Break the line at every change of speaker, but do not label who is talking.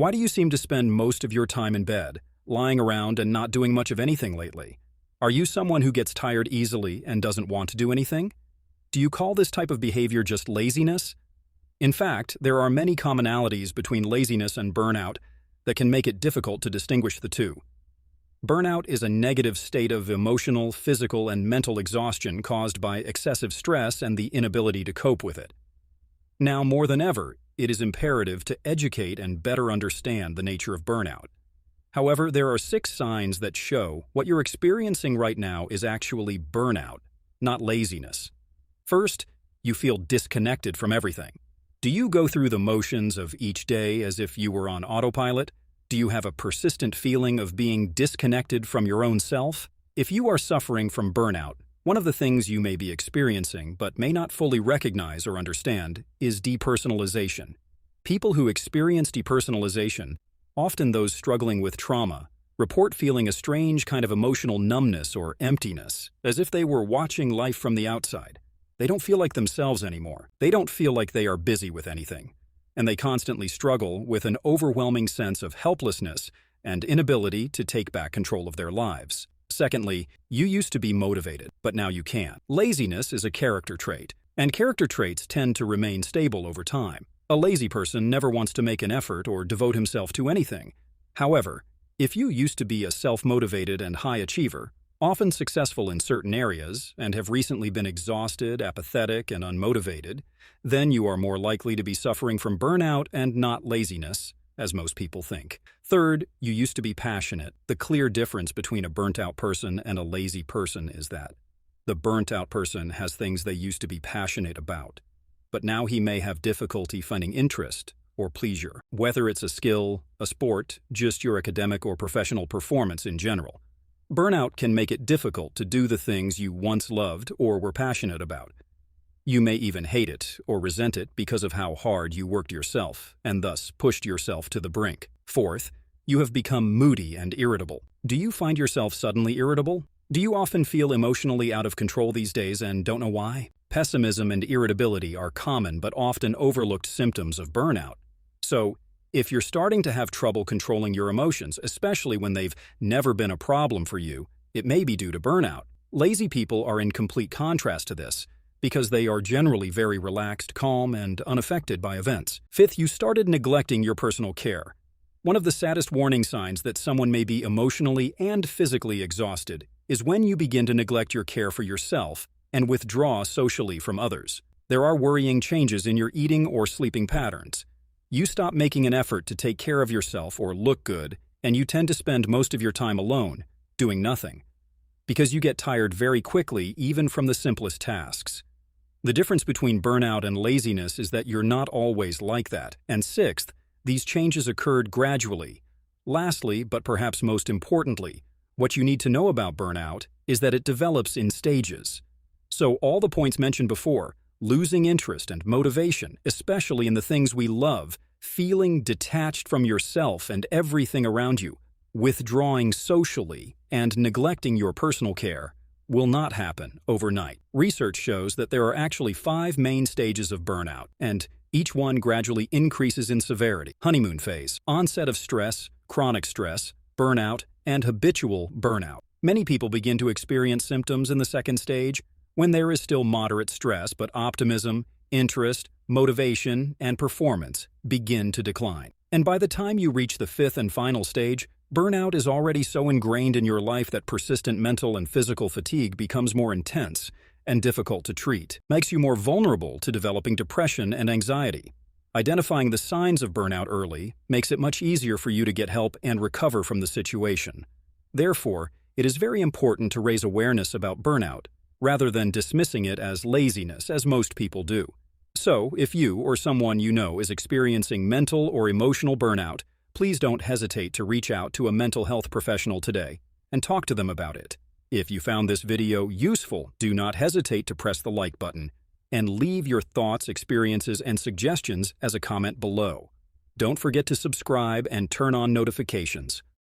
Why do you seem to spend most of your time in bed, lying around and not doing much of anything lately? Are you someone who gets tired easily and doesn't want to do anything? Do you call this type of behavior just laziness? In fact, there are many commonalities between laziness and burnout that can make it difficult to distinguish the two. Burnout is a negative state of emotional, physical, and mental exhaustion caused by excessive stress and the inability to cope with it. Now, more than ever, it is imperative to educate and better understand the nature of burnout. However, there are 6 signs that show what you're experiencing right now is actually burnout, not laziness. First, you feel disconnected from everything. Do you go through the motions of each day as if you were on autopilot? Do you have a persistent feeling of being disconnected from your own self? If you are suffering from burnout, one of the things you may be experiencing but may not fully recognize or understand is depersonalization. People who experience depersonalization, often those struggling with trauma, report feeling a strange kind of emotional numbness or emptiness, as if they were watching life from the outside. They don't feel like themselves anymore. They don't feel like they are busy with anything. And they constantly struggle with an overwhelming sense of helplessness and inability to take back control of their lives. Secondly, you used to be motivated, but now you can't. Laziness is a character trait, and character traits tend to remain stable over time. A lazy person never wants to make an effort or devote himself to anything. However, if you used to be a self-motivated and high achiever, often successful in certain areas, and have recently been exhausted, apathetic, and unmotivated, then you are more likely to be suffering from burnout and not laziness, as most people think. Third, you used to be passionate. The clear difference between a burnt-out person and a lazy person is that the burnt-out person has things they used to be passionate about, but now he may have difficulty finding interest or pleasure, whether it's a skill, a sport, just your academic or professional performance in general. Burnout can make it difficult to do the things you once loved or were passionate about. You may even hate it or resent it because of how hard you worked yourself and thus pushed yourself to the brink. Fourth, you have become moody and irritable. Do you find yourself suddenly irritable? Do you often feel emotionally out of control these days and don't know why? Pessimism and irritability are common but often overlooked symptoms of burnout. So, if you're starting to have trouble controlling your emotions, especially when they've never been a problem for you, it may be due to burnout. Lazy people are in complete contrast to this, because they are generally very relaxed, calm, and unaffected by events. Fifth, you started neglecting your personal care. One of the saddest warning signs that someone may be emotionally and physically exhausted is when you begin to neglect your care for yourself and withdraw socially from others. There are worrying changes in your eating or sleeping patterns. You stop making an effort to take care of yourself or look good, and you tend to spend most of your time alone, doing nothing, because you get tired very quickly even from the simplest tasks. The difference between burnout and laziness is that you're not always like that. And sixth, these changes occurred gradually. Lastly, but perhaps most importantly, what you need to know about burnout is that it develops in stages. So all the points mentioned before, losing interest and motivation, especially in the things we love, feeling detached from yourself and everything around you, withdrawing socially, and neglecting your personal care, will not happen overnight. Research shows that there are actually 5 main stages of burnout, and each one gradually increases in severity. Honeymoon phase, onset of stress, chronic stress, burnout, and habitual burnout. Many people begin to experience symptoms in the second stage, when there is still moderate stress, but optimism, interest, motivation, and performance begin to decline. And by the time you reach the 5th and final stage, burnout is already so ingrained in your life that persistent mental and physical fatigue becomes more intense and difficult to treat, makes you more vulnerable to developing depression and anxiety. Identifying the signs of burnout early makes it much easier for you to get help and recover from the situation. Therefore, it is very important to raise awareness about burnout, rather than dismissing it as laziness, as most people do. So, if you or someone you know is experiencing mental or emotional burnout, please don't hesitate to reach out to a mental health professional today and talk to them about it. If you found this video useful, do not hesitate to press the like button and leave your thoughts, experiences, and suggestions as a comment below. Don't forget to subscribe and turn on notifications